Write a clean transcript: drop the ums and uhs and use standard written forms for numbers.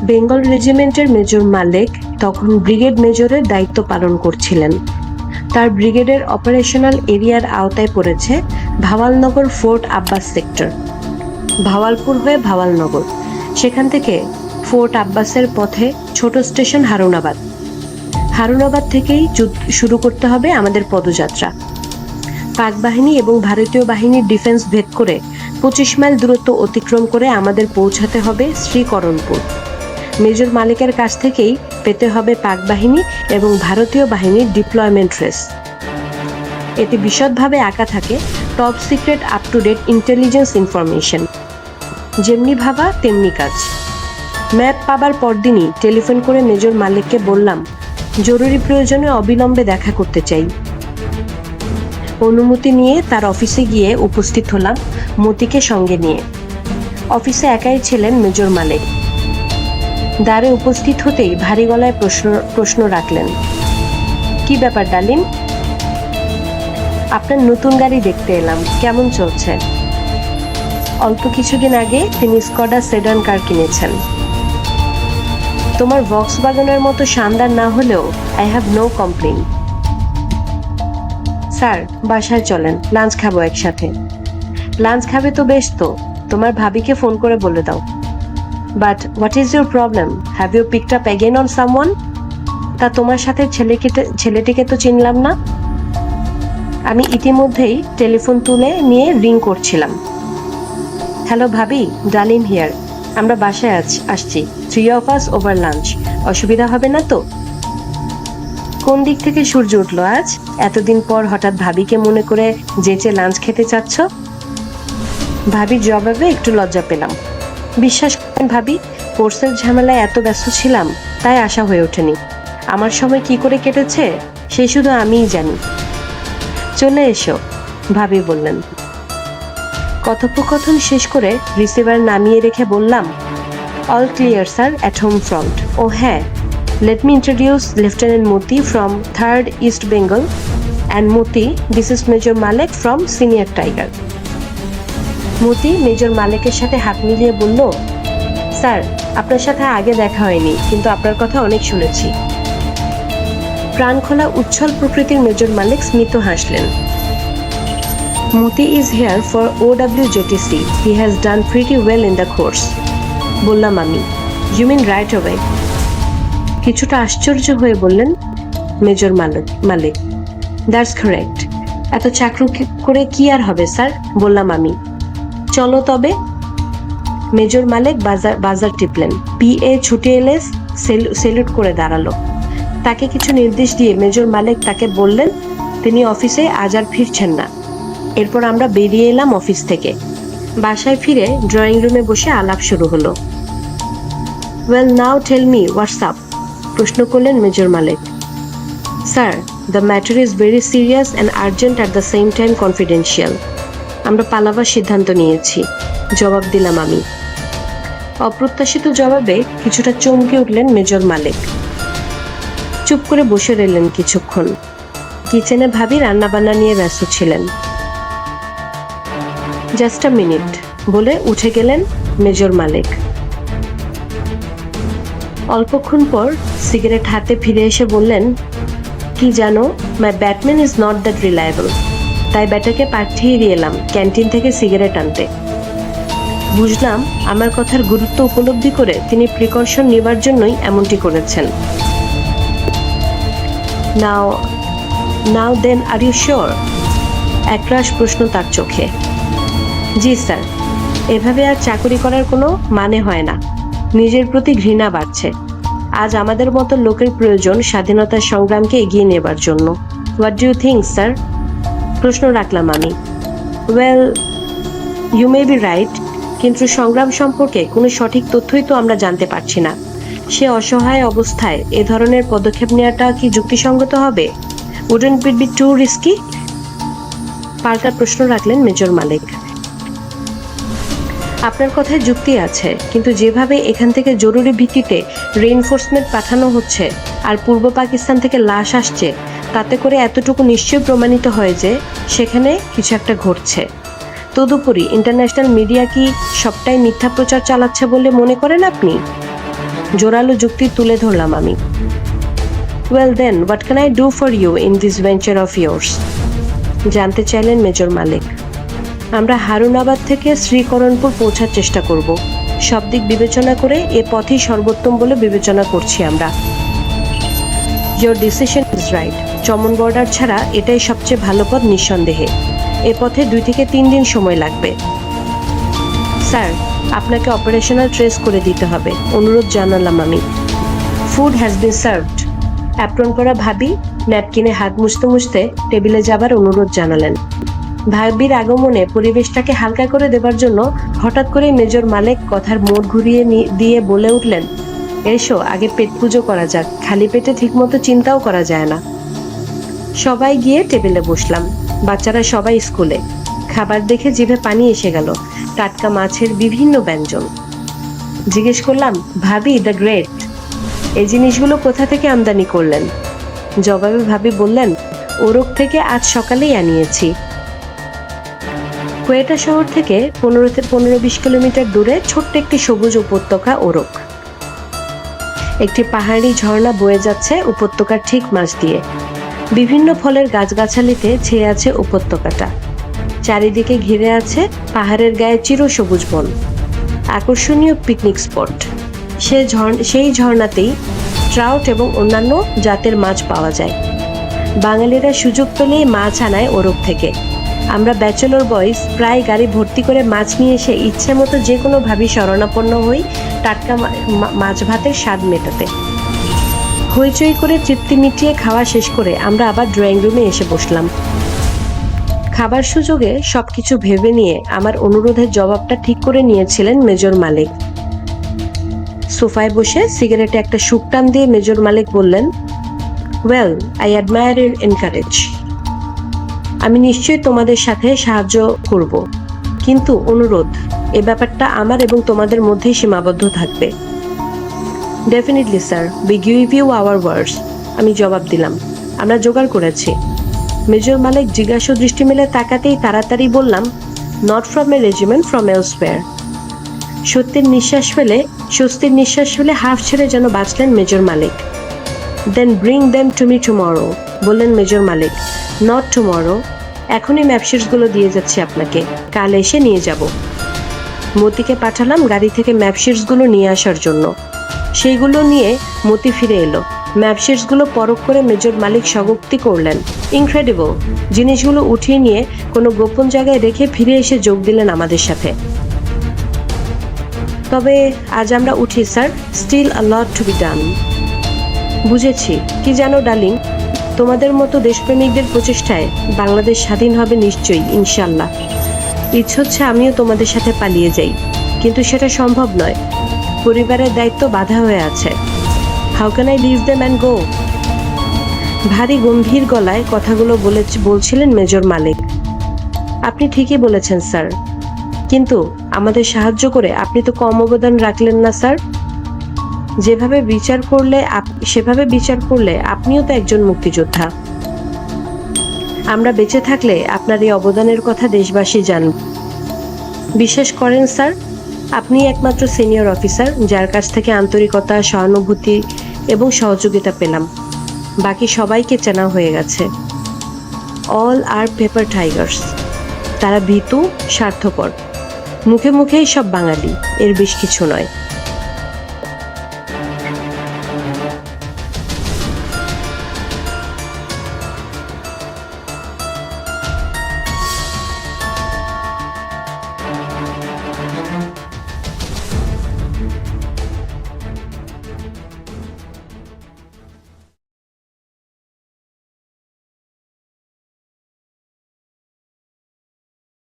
Bengal রেজিমেন্টের major মালেক তখন brigade মেজরের দায়িত্ব পালন করছিলেন। তার ব্রিগেডের অপারেশনাল এরিয়ার আওতায় পড়েছে ভাওয়ালনগর ফোর্ট আব্বাস সেক্টর। ভাওয়ালপুর হয়ে ভাওয়ালনগর, সেখান থেকে ফোর্ট আব্বাসের পথে ছোট স্টেশন হারুনাবাদ। হারুনাবাদ থেকেই শুরু করতে হবে আমাদের পদযাত্রা। পাক বাহিনী এবং ভারতীয় বাহিনীর ডিফেন্স ভেদ করে 25 মাইল দূরত্ব অতিক্রম করে আমাদের পৌঁছাতে হবে শ্রীকরণপুর। মেজর মালিকের কাছ থেকেই পেতে হবে পাক বাহিনী এবং ভারতীয় বাহিনীর ডিপ্লয়মেন্ট রেস। এতে বিশদভাবে আঁকা থাকে top secret up to date intelligence information. যেমনি ভাবা তেমনি কাজ। ম্যাপ পাবার পরদিনই টেলিফোন করে মেজর মালিককে বললাম, জরুরি প্রয়োজনে অবিলম্বে দেখা করতে চাই। অনুমতি নিয়ে তার অফিসে গিয়ে উপস্থিত হলাম মতিকে সঙ্গে নিয়ে। অফিসে একাই ছিলেন মেজর মালিক। দ্বারে উপস্থিত হতেই ভারী গলায় প্রশ্ন রাখলেন, কি ব্যাপার ডালিম? আপনার নতুন গাড়ি দেখতে এলাম, কেমন চলছে? অল্প কিছুদিন আগে তিনি স্কডা সেডান কার কিনেছেন। তোমার ভক্সওয়াগনের মতো শানদার না হলেও I have no complain. Sir, বাসায় চলেন, লাঞ্চ খাবো একসাথে। লাঞ্চ খাবে তো বেশ, তো তোমার ভাবিকে ফোন করে বলে দাও। But what is your problem? Have you picked up again on someone? তা তোমার সাথে ছেলেটিকে তো চিনলাম না। আমি ইতিমধ্যেই টেলিফোন তুলে নিয়ে রিং করছিলাম। হ্যালো ভাবি, ডালিম হিয়ার। আমরা বাসায় আসছি, 3 of us ওভার লাঞ্চ। অসুবিধা হবে না তো? কোন দিক থেকে সূর্য উঠলো আজ? এতদিন পর হঠাৎ ভাবিকে মনে করে যেচে লাঞ্চ খেতে চাচ্ছ? ভাবির জবাবে একটু লজ্জা পেলাম। বিশ্বাস করেন ভাবি, কোর্সের ঝামেলায় এত ব্যস্ত ছিলাম, তাই আসা হয়ে ওঠেনি। আমার সময় কি করে কেটেছে সে শুধু আমিই জানি। চলে এসো, ভাবি বললেন। কথোপকথন শেষ করে রিসিভার নামিয়ে রেখে বললাম, all clear sir, at home front. ও হ্যাঁ, let me introduce lieutenant Moti from 3rd east Bengal, and Moti, this is major Malek from senior tiger. Moti major মালেকের সাথে হাত মিলিয়ে বলল, স্যার, আপনার সাথে আগে দেখা হয়নি, কিন্তু আপনার কথা অনেক শুনেছি। প্রাণখোলা উচ্ছল প্রকৃতির মেজর মালেক স্মিত হাসলেন। Moti is here for OWJTC. He has done pretty well in the course. বললাম আমি। You mean right away? কিছুটা আশ্চর্য হয়ে বললেন মেজর মালিক। That's correct. এত চাকরি করে কি আর হবে স্যার? বললাম আমি। চলো তবে। মেজর মালিক বাজার টিপলেন। PA ছুটে এলে সেলুট করে দাঁড়ালো। তাকে কিছু নির্দেশ দিয়ে মেজর মালিক তাকে বললেন তিনি অফিসে আজ আর ফিরছেন না। এরপর আমরা বেরিয়ে এলাম অফিস থেকে। বাসায় ফিরে ড্রয়িং রুমে বসে আলাপ শুরু হলো। Well now tell me what's up? প্রশ্ন করলেন major Malik. Sir, the matter is very serious and urgent at the same time confidential. আমরা পালাবার সিদ্ধান্ত নিয়েছি, জবাব দিলাম আমি। অপ্রত্যাশিত জবাবে কিছুটা চমকে উঠলেন মেজর মালিক। চুপ করে বসে রইলেন কিছুক্ষণ। কিচেনে ভাবি রান্নাবান্না নিয়ে ব্যস্ত ছিলেন। জাস্ট আ মিনিট বলে উঠে গেলেন মেজর মালিক। অল্পক্ষণ পর সিগারেট হাতে ফিরে এসে বললেন, কি জানো, my batman is not that reliable. তাই ব্যাটাকে পাঠিয়ে দিয়ে এলাম ক্যান্টিন থেকে সিগারেট আনতে। বুঝলাম আমার কথার গুরুত্ব উপলব্ধি করে তিনি প্রিকশন নেবার জন্যই এমনটি করেছেন। নাও দেন, আর ইউ শিওর? একরাশ প্রশ্ন তার চোখে। জি স্যার, এভাবে আর চাকরি করার কোনো মানে হয় না। নিজের প্রতি ঘৃণা বাড়ছে। আজ আমাদের মতো লোকের প্রয়োজন স্বাধীনতার সংগ্রামকে এগিয়ে নেবার জন্য। What do you think sir? প্রশ্ন রাখলাম আমি। Well, you may be right, কিন্তু সংগ্রাম সম্পর্কে কোনো সঠিক তথ্যই তো আমরা জানতে পারছি না। সে অসহায় অবস্থায় এ ধরনের পদক্ষেপ নেওয়াটা কি যুক্তিসঙ্গত হবে? Wouldn't it be two risky? পাল্টা প্রশ্ন রাখলেন মেজর মালিক। আপনার কথায় যুক্তি আছে, কিন্তু যেভাবে এখান থেকে জরুরি ভিত্তিতে রেইনফোর্সমেন্ট পাঠানো হচ্ছে আর পূর্ব পাকিস্তান থেকে লাশ আসছে, তাতে করে এতটুকু নিশ্চয় প্রমাণিত হয় যে সেখানে কিছু একটা ঘটছে। তদুপরি ইন্টারন্যাশনাল মিডিয়া কি সবটাই মিথ্যা প্রচার চালাচ্ছে বলে মনে করেন আপনি? জোরালো যুক্তি তুলে ধরলাম আমি। Well then, what can I do for you in this venture of yours? জানতে চাইলেন মেজর মালিক। আমরা হারুনাবাদ থেকে শ্রীকরণপুর পৌঁছার চেষ্টা করব। সব দিক বিবেচনা করে এ পথই সর্বোত্তম বলে বিবেচনা করছি আমরা। Your decision is right. চমন বর্ডার ছাড়া এটাই সবচেয়ে ভালো পথ নিঃসন্দেহে। এ পথে 2 থেকে 3 দিন সময় লাগবে। স্যার, আপনাকে অপারেশনাল ট্রেস করে দিতে হবে, অনুরোধ জানালাম আমি। Food has been served. Apron করা ভাবি ন্যাপকিনে হাত মুছতে মুছতে টেবিলে যাবার অনুরোধ জানালেন। ভাবির আগমনে পরিবেশটাকে হালকা করে দেবার জন্য হঠাৎ করে মেজর মালিক কথার মোড় ঘুরিয়ে দিয়ে বলে উঠলেন, এসো আগে পেট পুজো করা যাক, খালি পেটে ঠিকমতো চিন্তাও করা যায় না। সবাই গিয়ে টেবিলে বসলাম। বাচ্চারা সবাই স্কুলে। খাবার দেখে জিভে পানি এসে গেল। টাটকা মাছের বিভিন্ন ব্যঞ্জন। জিজ্ঞেস করলাম, ভাবি দ্য গ্রেট, এই জিনিসগুলো কোথা থেকে আমদানি করলেন? জবাবে ভাবি বললেন, ওরক থেকে আজ সকালেই আনিয়েছি। কোয়েটা শহর থেকে 15-20 কিলোমিটার দূরে ছোট্ট একটি সবুজ উপত্যকা ওরক। একটি পাহাড়ি ঝর্ণা বয়ে যাচ্ছে উপত্যকার ঠিক মাঝ দিয়ে। বিভিন্ন ফলের গাছগাছালিতে ছেয়ে আছে উপত্যকাটা। চারিদিকে ঘিরে আছে পাহাড়ের গায়ে চিরসবুজ বন। আকর্ষণীয় পিকনিক স্পট। সেই ঝর্ণাতেই ট্রাউট এবং অন্যান্য জাতের মাছ পাওয়া যায়। বাঙালিরা সুযোগ পেলেই মাছ আনায় ওরক থেকে। আমরা ব্যাচেলর বয়েজ প্রায় গাড়ি ভর্তি করে মাছ নিয়ে এসে ইচ্ছে মতো যে কোনোভাবেই শরণাপন্ন হই টাটকা মাছ ভাতের স্বাদ মেটাতে। হইচই করে তৃপ্তি মিটিয়ে খাওয়া শেষ করে আমরা আবার ড্রয়িং রুমে এসে বসলাম। খাবার সুযোগে সবকিছু ভেবে নিয়ে আমার অনুরোধের জবাবটা ঠিক করে নিয়েছিলেন মেজর মালিক। সোফায় বসে সিগারেটে একটা শুকটান দিয়ে মেজর মালিক বললেন, well, I admire your encourage. আমি নিশ্চয়ই তোমাদের সাথে সাহায্য করব, কিন্তু অনুরোধ, এ ব্যাপারটা আমার এবং তোমাদের মধ্যেই সীমাবদ্ধ থাকবে। Definitely sir, we give you our words. আমি জবাব দিলাম, আমরা জোগাড় করেছি। মেজর মালিক জিজ্ঞাসা দৃষ্টি মেলে তাকাতেই তাড়াতাড়ি বললাম, not from a regiment, from elsewhere. স্বস্তির নিঃশ্বাস ফেলে হাফ ছেড়ে যেন বাঁচলেন major Malik. Then bring them to me tomorrow, বললেন মেজর মালিক। নট টুমরো, এখনই ম্যাপশিটসগুলো দিয়ে যাচ্ছি আপনাকে, কাল এসে নিয়ে যাব। মতিকে পাঠালাম গাড়ি থেকে ম্যাপশিটসগুলো নিয়ে আসার জন্য। সেইগুলো নিয়ে মতি ফিরে এলো। ম্যাপশিটসগুলো পরখ করে মেজর মালিক স্বগোক্তি করলেন, ইনক্রেডিবল। জিনিসগুলো উঠিয়ে নিয়ে কোনো গোপন জায়গায় রেখে ফিরে এসে যোগ দিলেন আমাদের সাথে। তবে আজ আমরা উঠি sir, still a lot to be done. বুঝেছি। কি জানো ডার্লিং, তোমাদের মতো দেশপ্রেমিকদের প্রচেষ্টায় বাংলাদেশ স্বাধীন হবে নিশ্চয়ই, ইনশাল্লাহ। ইচ্ছে হচ্ছে আমিও তোমাদের সাথে পালিয়ে যাই, কিন্তু সেটা সম্ভব নয়। পরিবারের দায়িত্ব বাধা হয়ে আছে। How can I leave them and go? ভারী গম্ভীর গলায় কথাগুলো বলছিলেন মেজর মালিক। আপনি ঠিকই বলেছেন স্যার, কিন্তু আমাদের সাহায্য করে আপনি তো কম অবদান রাখলেন না স্যার। সেভাবে বিচার করলে আপনিও তো একজন মুক্তিযোদ্ধা। আমরা বেঁচে থাকলে আপনার এই অবদানের কথা দেশবাসী জানবে। বিশ্বাস করেন স্যার, আপনি একমাত্র সিনিয়র অফিসার যার কাছ থেকে আন্তরিকতা, সহানুভূতি এবং সহযোগিতা পেলাম। বাকি সবাইকে চেনা হয়ে গেছে। অল আর পেপার টাইগার্স। তারা ভীতু, স্বার্থপর। মুখে মুখেই সব বাঙালি, এর বেশ কিছু নয়।